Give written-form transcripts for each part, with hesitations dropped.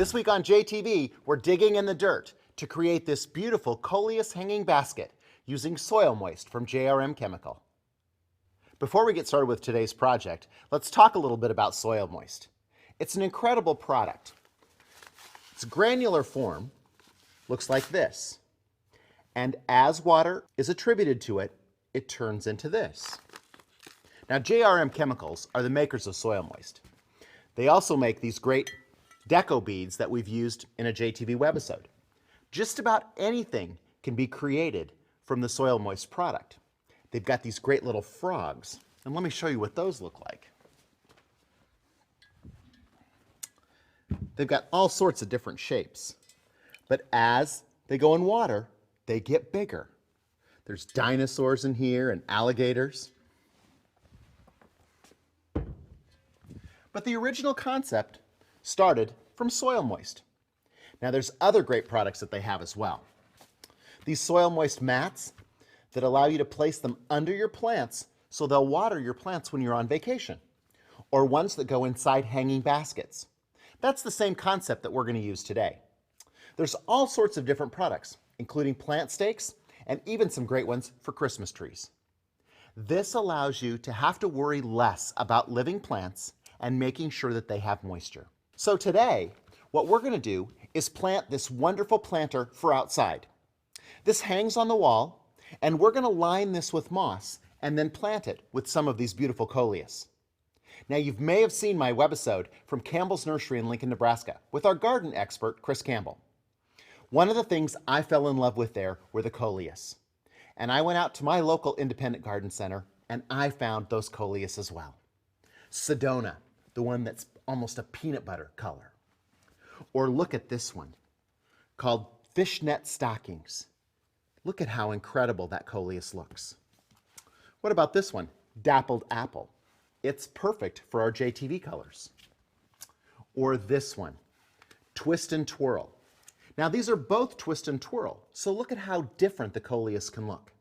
This week on JTV, we're digging in the dirt to create this beautiful coleus hanging basket using SoilMoist from JRM Chemical. Before we get started with today's project, let's talk a little bit about SoilMoist. It's an incredible product. Its granular form looks like this. And as water is attributed to it, it turns into this. Now, JRM Chemicals are the makers of SoilMoist. They also make these great deco beads that we've used in a JTV webisode. Just about anything can be created from the SoilMoist product. They've got these great little frogs, and let me show you what those look like. They've got all sorts of different shapes, but as they go in water, they get bigger. There's dinosaurs in here and alligators. But the original concept started from SoilMoist. Now there's other great products that they have as well. These SoilMoist mats that allow you to place them under your plants so they'll water your plants when you're on vacation, or ones that go inside hanging baskets. That's the same concept that we're going to use today. There's all sorts of different products, including plant stakes and even some great ones for Christmas trees. This allows you to have to worry less about living plants and making sure that they have moisture. So today, what we're going to do is plant this wonderful planter for outside. This hangs on the wall, and we're going to line this with moss and then plant it with some of these beautiful coleus. Now, you may have seen my webisode from Campbell's Nursery in Lincoln, Nebraska with our garden expert, Chris Campbell. One of the things I fell in love with there were the coleus. And I went out to my local independent garden center and I found those coleus as well. Sedona, the one that's almost a peanut butter color. Or look at this one called fishnet stockings. Look at how incredible that coleus looks. What about this one? Dappled apple. It's perfect for our JTV colors. Or this one, twist and twirl. Now these are both twist and twirl, so look at how different the coleus can look.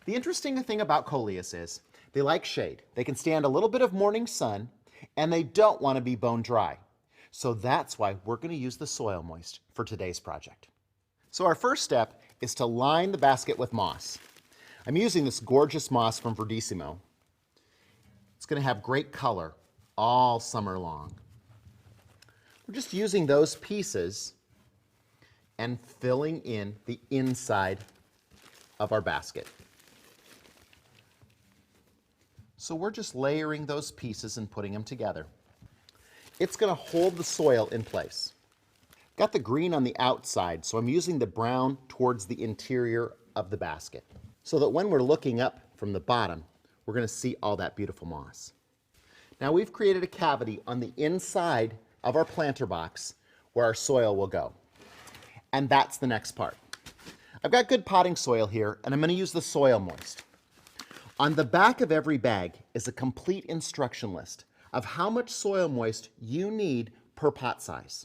The interesting thing about coleus is they like shade. They can stand a little bit of morning sun, and they don't want to be bone dry. So that's why we're going to use the SoilMoist for today's project. So our first step is to line the basket with moss. I'm using this gorgeous moss from Verdissimo. It's going to have great color all summer long. We're just using those pieces and filling in the inside of our basket. So we're just layering those pieces and putting them together. It's going to hold the soil in place. Got the green on the outside, so I'm using the brown towards the interior of the basket so that when we're looking up from the bottom, we're going to see all that beautiful moss. Now we've created a cavity on the inside of our planter box where our soil will go. And that's the next part. I've got good potting soil here, and I'm going to use the SoilMoist. On the back of every bag is a complete instruction list of how much SoilMoist you need per pot size.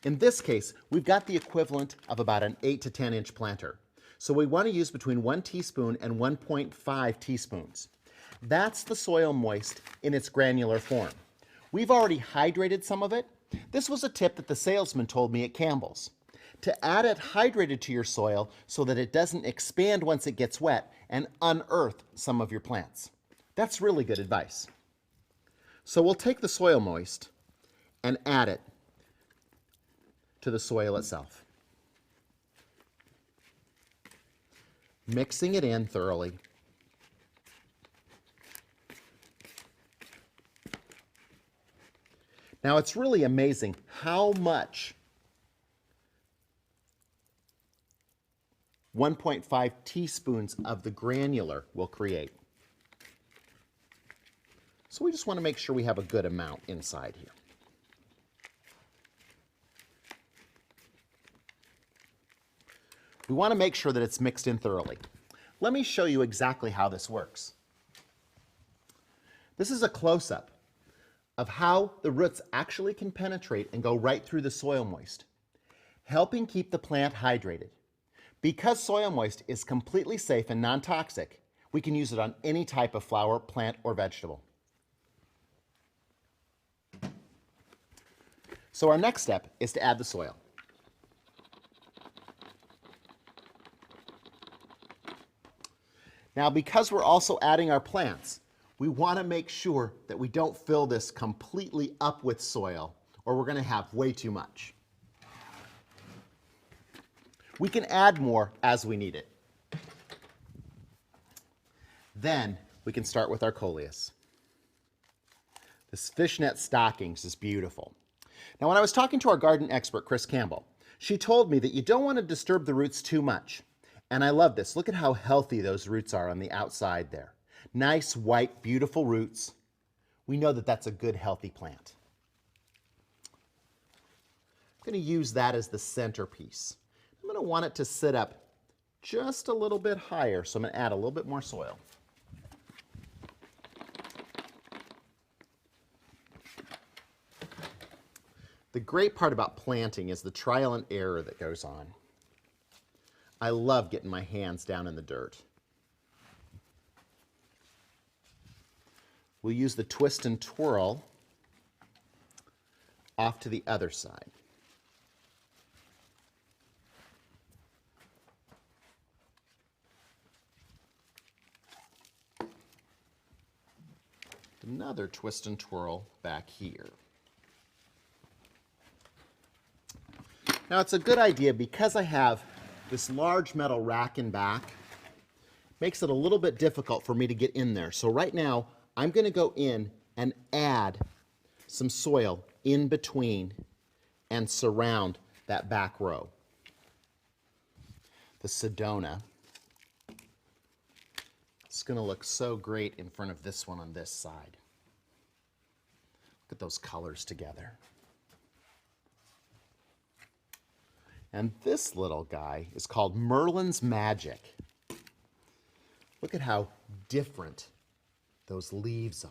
In this case, we've got the equivalent of about an 8 to 10 inch planter. So we want to use between 1 teaspoon and 1.5 teaspoons. That's the SoilMoist in its granular form. We've already hydrated some of it. This was a tip that the salesman told me at Campbell's. To add it hydrated to your soil so that it doesn't expand once it gets wet and unearth some of your plants. That's really good advice. So we'll take the SoilMoist and add it to the soil itself. Mixing it in thoroughly. Now it's really amazing how much 1.5 teaspoons of the granular will create. So we just want to make sure we have a good amount inside here. We want to make sure that it's mixed in thoroughly. Let me show you exactly how this works. This is a close-up of how the roots actually can penetrate and go right through the SoilMoist, helping keep the plant hydrated. Because SoilMoist is completely safe and non-toxic, we can use it on any type of flower, plant, or vegetable. So our next step is to add the soil. Now, because we're also adding our plants, we want to make sure that we don't fill this completely up with soil, or we're going to have way too much. We can add more as we need it. Then we can start with our coleus. This fishnet stockings is beautiful. Now, when I was talking to our garden expert, Chris Campbell, she told me that you don't want to disturb the roots too much. And I love this. Look at how healthy those roots are on the outside there. Nice, white, beautiful roots. We know that that's a good, healthy plant. I'm going to use that as the centerpiece. I'm going to want it to sit up just a little bit higher, so I'm going to add a little bit more soil. The great part about planting is the trial and error that goes on. I love getting my hands down in the dirt. We'll use the twist and twirl off to the other side. Another twist and twirl back here. Now it's a good idea, because I have this large metal rack in back, makes it a little bit difficult for me to get in there. So right now, I'm going to go in and add some soil in between and surround that back row. The Sedona. It's going to look so great in front of this one on this side. Look at those colors together. And this little guy is called Merlin's Magic. Look at how different those leaves are.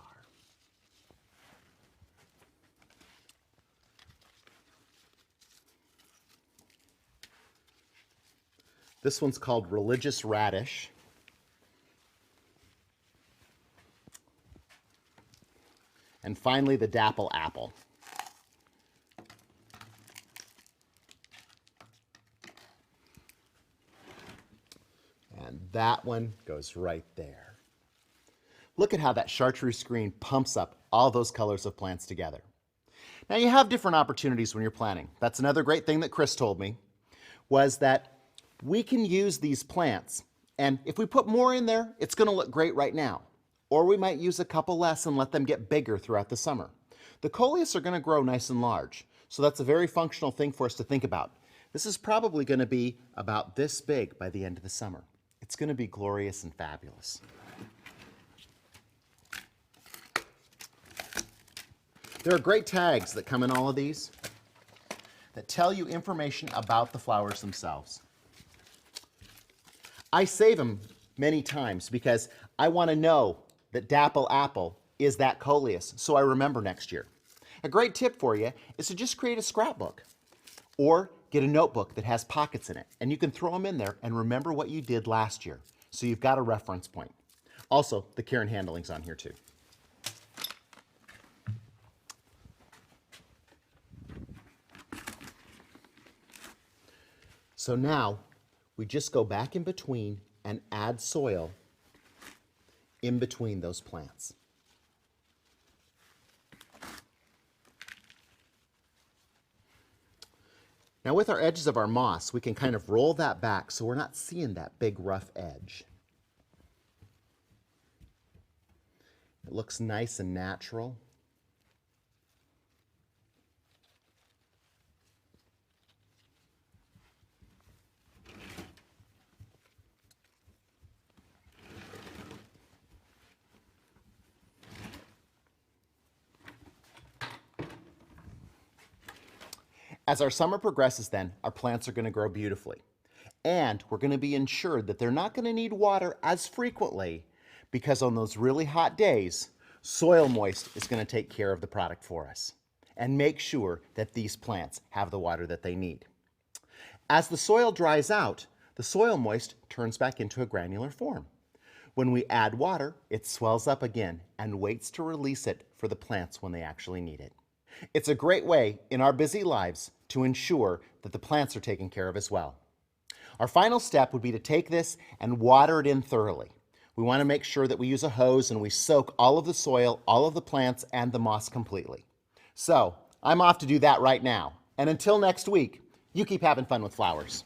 This one's called Religious Radish. And finally, the Dapple Apple. And that one goes right there. Look at how that chartreuse screen pumps up all those colors of plants together. Now, you have different opportunities when you're planting. That's another great thing that Chris told me, was that we can use these plants, and if we put more in there, it's going to look great right now. Or we might use a couple less and let them get bigger throughout the summer. The coleus are going to grow nice and large, so that's a very functional thing for us to think about. This is probably going to be about this big by the end of the summer. It's going to be glorious and fabulous. There are great tags that come in all of these that tell you information about the flowers themselves. I save them many times because I want to know that Dapple Apple is that coleus, so I remember next year. A great tip for you is to just create a scrapbook or get a notebook that has pockets in it, and you can throw them in there and remember what you did last year, so you've got a reference point. Also, the care and handling's on here too. So now, we just go back in between and add soil in between those plants. Now, with our edges of our moss, we can kind of roll that back so we're not seeing that big rough edge. It looks nice and natural. As our summer progresses then, our plants are going to grow beautifully. And we're going to be ensured that they're not going to need water as frequently, because on those really hot days, SoilMoist is going to take care of the product for us and make sure that these plants have the water that they need. As the soil dries out, the SoilMoist turns back into a granular form. When we add water, it swells up again and waits to release it for the plants when they actually need it. It's a great way in our busy lives to ensure that the plants are taken care of as well. Our final step would be to take this and water it in thoroughly. We want to make sure that we use a hose and we soak all of the soil, all of the plants, and the moss completely. So, I'm off to do that right now. And until next week, you keep having fun with flowers.